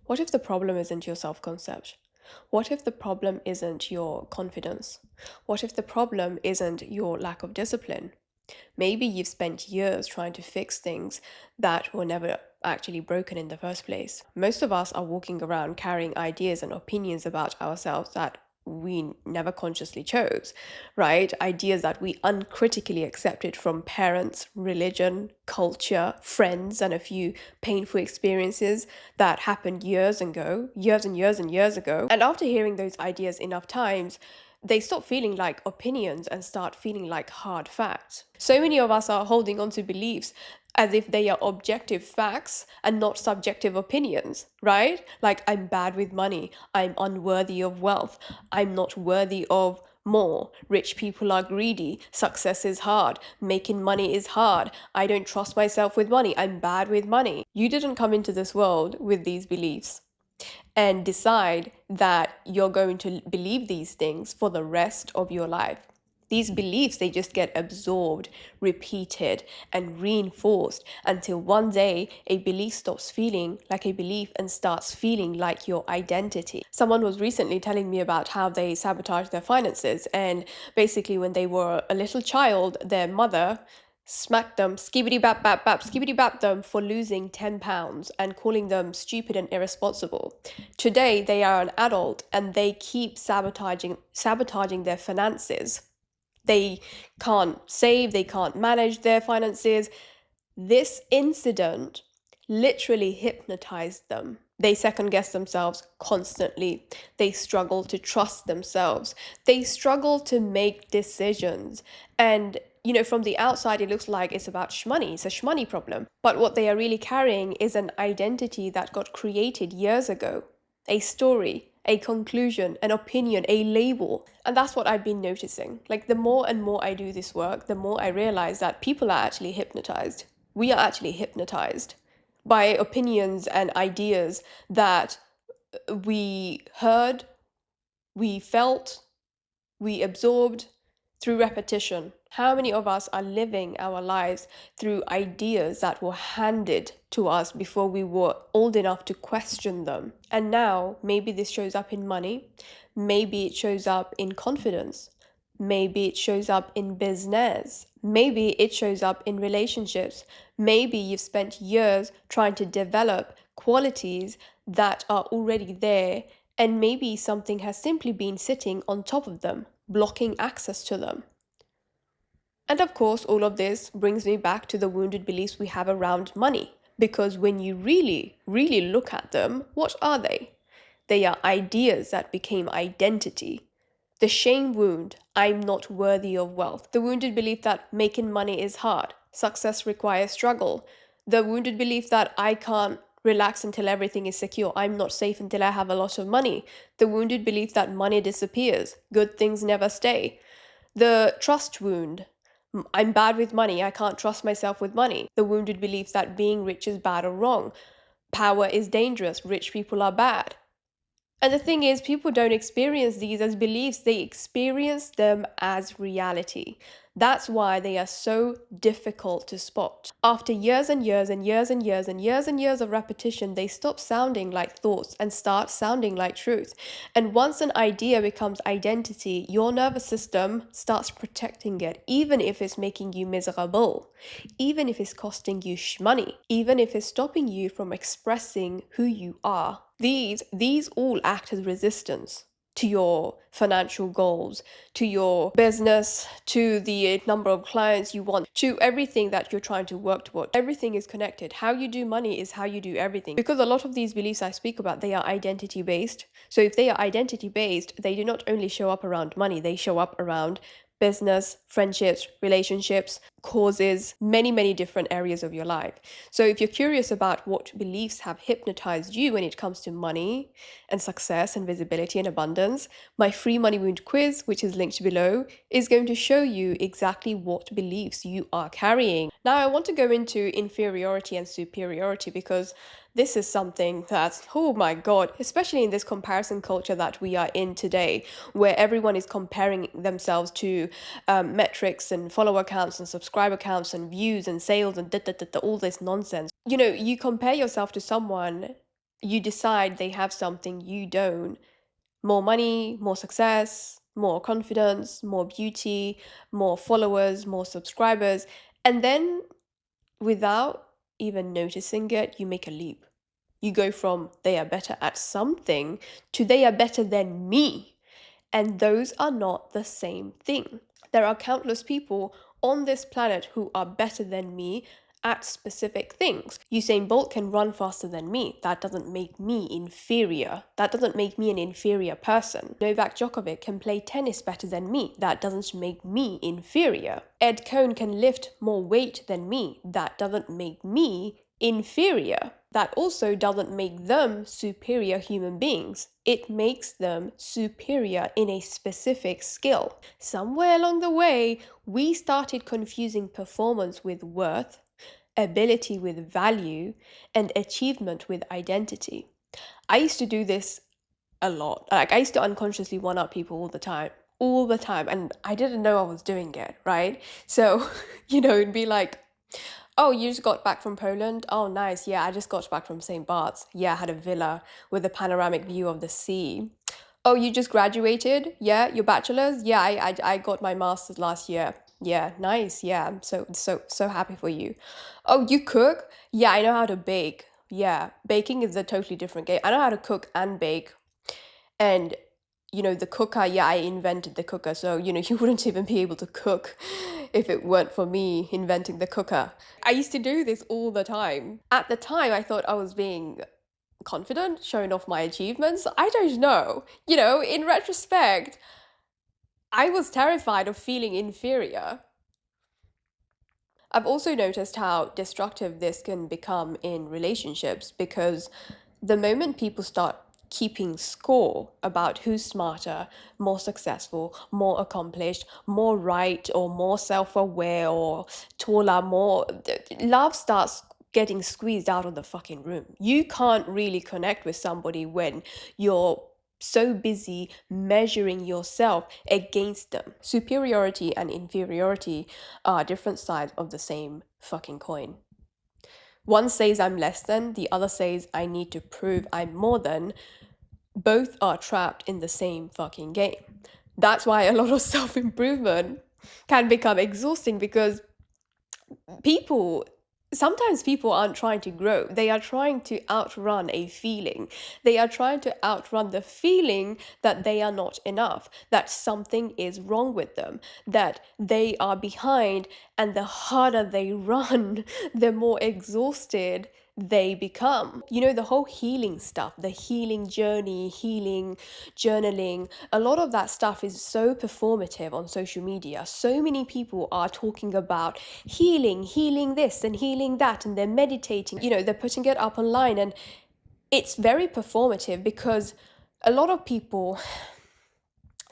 What if the problem isn't your self-concept? What if the problem isn't your confidence? What if the problem isn't your lack of discipline? Maybe you've spent years trying to fix things that were never actually broken in the first place. Most of us are walking around carrying ideas and opinions about ourselves that we never consciously chose, right? Ideas that we uncritically accepted from parents, religion, culture, friends, and a few painful experiences that happened years ago, years and years and years ago. And after hearing those ideas enough times, they stop feeling like opinions and start feeling like hard facts. So many of us are holding on to beliefs as if they are objective facts and not subjective opinions, right? Like, I'm bad with money, I'm unworthy of wealth, I'm not worthy of more, rich people are greedy, success is hard, making money is hard, I don't trust myself with money, I'm bad with money. You didn't come into this world with these beliefs and decide that you're going to believe these things for the rest of your life. These beliefs, they just get absorbed, repeated, and reinforced until one day a belief stops feeling like a belief and starts feeling like your identity. Someone was recently telling me about how they sabotage their finances, and basically when they were a little child, their mother smacked them, skibbity bap bap bap, skibbity bap them for losing 10 pounds and calling them stupid and irresponsible. Today, they are an adult and they keep sabotaging their finances. They can't save, they can't manage their finances. This incident literally hypnotized them. They second guess themselves constantly. They struggle to trust themselves. They struggle to make decisions. And, from the outside, it looks like it's about shmoney. It's a shmoney problem. But what they are really carrying is an identity that got created years ago, a story, a conclusion, an opinion, a label. And that's what I've been noticing. Like, the more and more I do this work, the more I realize that people are actually hypnotized. We are actually hypnotized by opinions and ideas that we heard, we felt, we absorbed through repetition. How many of us are living our lives through ideas that were handed to us before we were old enough to question them? And now, maybe this shows up in money, maybe it shows up in confidence, maybe it shows up in business, maybe it shows up in relationships, maybe you've spent years trying to develop qualities that are already there, and maybe something has simply been sitting on top of them, blocking access to them. And of course, all of this brings me back to the wounded beliefs we have around money. Because when you really, really look at them, what are they? They are ideas that became identity. The shame wound, I'm not worthy of wealth. The wounded belief that making money is hard, success requires struggle. The wounded belief that I can't relax until everything is secure, I'm not safe until I have a lot of money. The wounded belief that money disappears, good things never stay. The trust wound, I'm bad with money, I can't trust myself with money. The wounded belief that being rich is bad or wrong. Power is dangerous, rich people are bad. And the thing is, people don't experience these as beliefs, they experience them as reality. That's why they are so difficult to spot. After years and years and years and years and years and years of repetition, they stop sounding like thoughts and start sounding like truth. And once an idea becomes identity, your nervous system starts protecting it, even if it's making you miserable, even if it's costing you money, even if it's stopping you from expressing who you are. These all act as resistance to your financial goals, to your business, to the number of clients you want, to everything that you're trying to work toward. Everything is connected. How you do money is how you do everything. Because a lot of these beliefs I speak about, they are identity based. So if they are identity based, they do not only show up around money, they show up around business, friendships, relationships, causes, many, many different areas of your life. So if you're curious about what beliefs have hypnotized you when it comes to money and success and visibility and abundance, my free money wound quiz, which is linked below, is going to show you exactly what beliefs you are carrying. Now, I want to go into inferiority and superiority because this is something that, oh my God, especially in this comparison culture that we are in today, where everyone is comparing themselves to metrics and follower counts and subscriber counts and views and sales and all this nonsense. You compare yourself to someone you decide they have something you don't. More money, more success, more confidence, more beauty, more followers, more subscribers. And then without even noticing it, you make a leap. You go from they are better at something to they are better than me. And those are not the same thing. There are countless people on this planet who are better than me at specific things. Usain Bolt can run faster than me. That doesn't make me inferior. That doesn't make me an inferior person. Novak Djokovic can play tennis better than me. That doesn't make me inferior. 𝐬𝐮𝐿 can lift more weight than me. That doesn't make me inferior. That also doesn't make them superior human beings. It makes them superior in a specific skill. Somewhere along the way, we started confusing performance with worth, ability with value, and achievement with identity. I used to do this a lot. Like, I used to unconsciously one-up people all the time, and I didn't know I was doing it, right? So, it'd be like, oh, you just got back from Poland? Oh, nice. Yeah, I just got back from St. Bart's. Yeah, I had a villa with a panoramic view of the sea. Oh, you just graduated? Yeah, your bachelor's? Yeah, I got my master's last year. Yeah, nice. Yeah, I'm so happy for you. Oh, you cook? Yeah, I know how to bake. Yeah, baking is a totally different game. I know how to cook and bake. And the cooker, yeah, I invented the cooker. So, you wouldn't even be able to cook if it weren't for me inventing the cooker. I used to do this all the time. At the time, I thought I was being confident, showing off my achievements. I don't know. In retrospect, I was terrified of feeling inferior. I've also noticed how destructive this can become in relationships, because the moment people start keeping score about who's smarter, more successful, more accomplished, more right, or more self-aware, or taller, love starts getting squeezed out of the fucking room. You can't really connect with somebody when you're so busy measuring yourself against them. Superiority and inferiority are different sides of the same fucking coin. One says I'm less than, the other says I need to prove I'm more than. Both are trapped in the same fucking game. That's why a lot of self-improvement can become exhausting, because sometimes people aren't trying to grow. They are trying to outrun a feeling. They are trying to outrun the feeling that they are not enough, that something is wrong with them, that they are behind, and the harder they run, the more exhausted they become. The whole healing stuff, the healing journey, healing, journaling, a lot of that stuff is so performative on social media. So many people are talking about healing this and healing that, and they're meditating, they're putting it up online, and it's very performative, because a lot of people,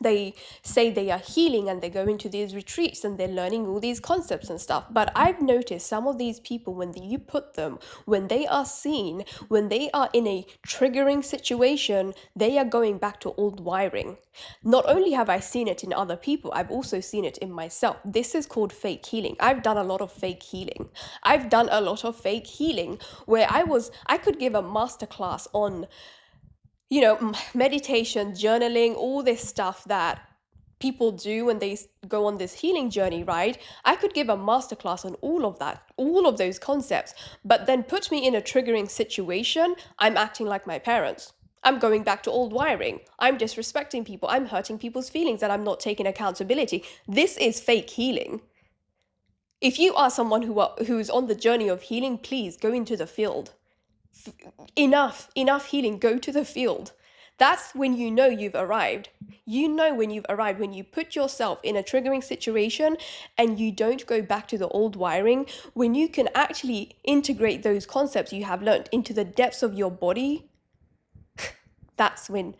they say they are healing and they go into these retreats and they're learning all these concepts and stuff. But I've noticed some of these people, when when they are seen, when they are in a triggering situation, they are going back to old wiring. Not only have I seen it in other people, I've also seen it in myself. This is called fake healing. I've done a lot of fake healing. Where I could give a masterclass on meditation, journaling, all this stuff that people do when they go on this healing journey, right? I could give a masterclass on all of that, all of those concepts, but then put me in a triggering situation, I'm acting like my parents. I'm going back to old wiring. I'm disrespecting people. I'm hurting people's feelings, and I'm not taking accountability. This is fake healing. If you are someone who's on the journey of healing, please go into the field. Enough healing, go to the field. That's when you know you've arrived. When you've arrived, when you put yourself in a triggering situation and you don't go back to the old wiring, when you can actually integrate those concepts you have learned into the depths of your body, that's when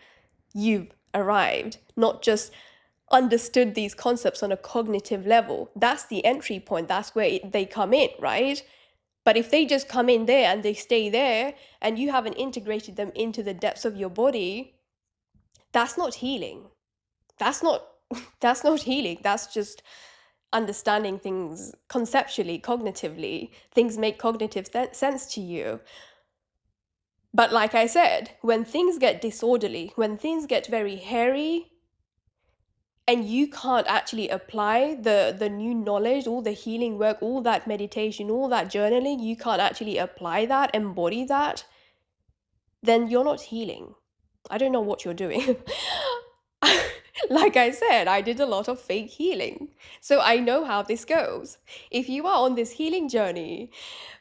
you've arrived, not just understood these concepts on a cognitive level. That's the entry point. That's where they come in, right? But if they just come in there and they stay there and you haven't integrated them into the depths of your body, that's not healing. That's not healing. That's just understanding things conceptually, cognitively. Things make cognitive sense to you. But like I said, when things get disorderly, when things get very hairy, and you can't actually apply the new knowledge, all the healing work, all that meditation, all that journaling, you can't actually apply that, embody that, then you're not healing. I don't know what you're doing. Like I said, I did a lot of fake healing, so I know how this goes. If you are on this healing journey,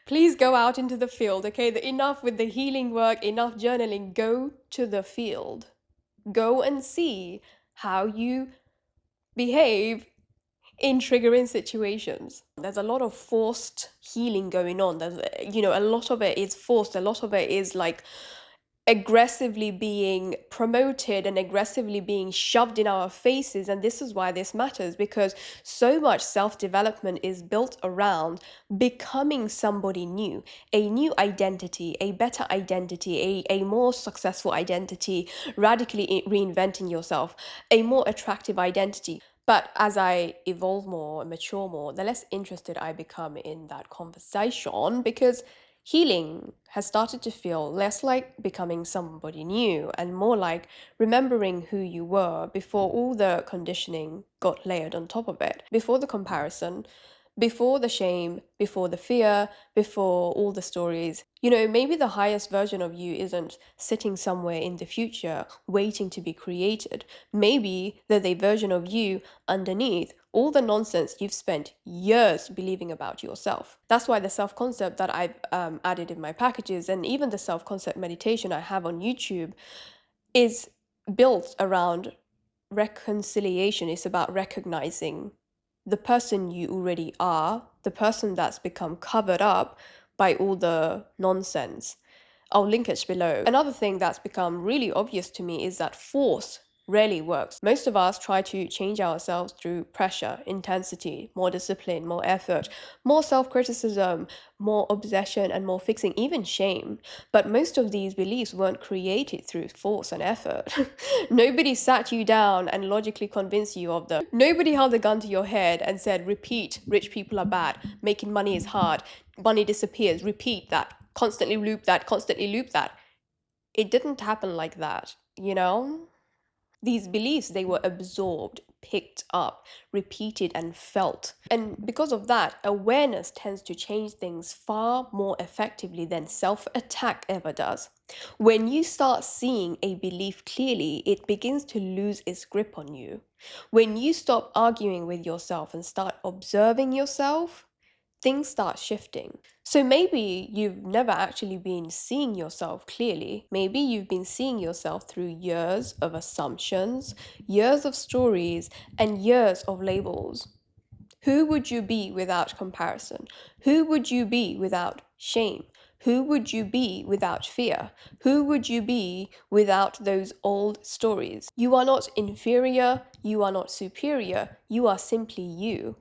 please go out into the field, okay? Enough with the healing work, enough journaling. Go to the field. Go and see how you behave in triggering situations. There's a lot of forced healing going on. There's, a lot of it is forced. A lot of it is like aggressively being promoted and aggressively being shoved in our faces. And this is why this matters, because so much self-development is built around becoming somebody new, a new identity, a better identity, a more successful identity, radically reinventing yourself, a more attractive identity. But as I evolve more and mature more, the less interested I become in that conversation, because healing has started to feel less like becoming somebody new and more like remembering who you were before all the conditioning got layered on top of it, before the comparison, before the shame, before the fear, before all the stories. Maybe the highest version of you isn't sitting somewhere in the future waiting to be created. Maybe the version of you underneath all the nonsense you've spent years believing about yourself. That's why the self-concept that I've added in my packages, and even the self-concept meditation I have on YouTube, is built around reconciliation. It's about recognizing the person you already are, the person that's become covered up by all the nonsense. I'll link it below. Another thing that's become really obvious to me is that force rarely works. Most of us try to change ourselves through pressure, intensity, more discipline, more effort, more self-criticism, more obsession, and more fixing, even shame. But most of these beliefs weren't created through force and effort. Nobody sat you down and logically convinced you of them. Nobody held a gun to your head and said, repeat, rich people are bad, making money is hard, money disappears, repeat that, constantly loop that, constantly loop that. It didn't happen like that, These beliefs, they were absorbed, picked up, repeated, and felt. And because of that, awareness tends to change things far more effectively than self-attack ever does. When you start seeing a belief clearly, it begins to lose its grip on you. When you stop arguing with yourself and start observing yourself, things start shifting. So maybe you've never actually been seeing yourself clearly. Maybe you've been seeing yourself through years of assumptions, years of stories, and years of labels. Who would you be without comparison? Who would you be without shame? Who would you be without fear? Who would you be without those old stories? You are not inferior, you are not superior, you are simply you.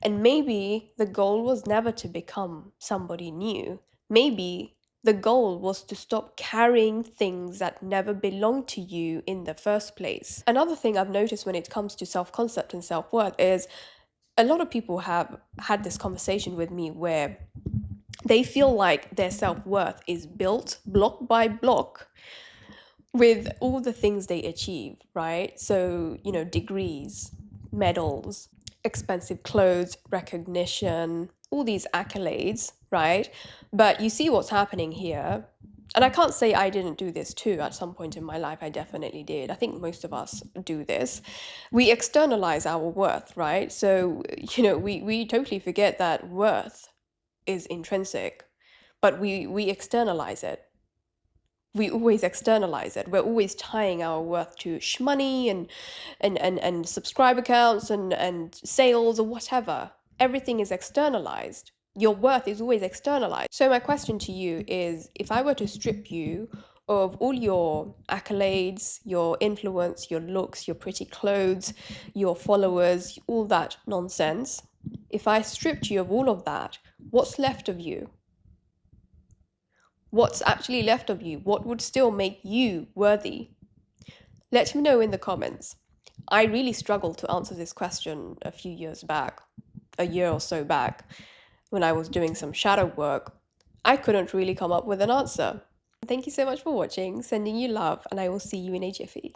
And maybe the goal was never to become somebody new. Maybe the goal was to stop carrying things that never belonged to you in the first place. Another thing I've noticed when it comes to self-concept and self-worth is a lot of people have had this conversation with me where they feel like their self-worth is built block by block with all the things they achieve, right? So, degrees, medals, expensive clothes, recognition, all these accolades, right? But you see what's happening here. And I can't say I didn't do this too at some point in my life. I definitely did. I think most of us do this. We externalize our worth, right? So, we totally forget that worth is intrinsic, but we externalize it. We always externalize it. We're always tying our worth to shmoney and subscriber counts and sales or whatever. Everything is externalized. Your worth is always externalized. So my question to you is, if I were to strip you of all your accolades, your influence, your looks, your pretty clothes, your followers, all that nonsense, if I stripped you of all of that, what's left of you? What's actually left of you? What would still make you worthy? Let me know in the comments. I really struggled to answer this question a few years back, a year or so back, when I was doing some shadow work. I couldn't really come up with an answer. Thank you so much for watching, sending you love, and I will see you in a jiffy.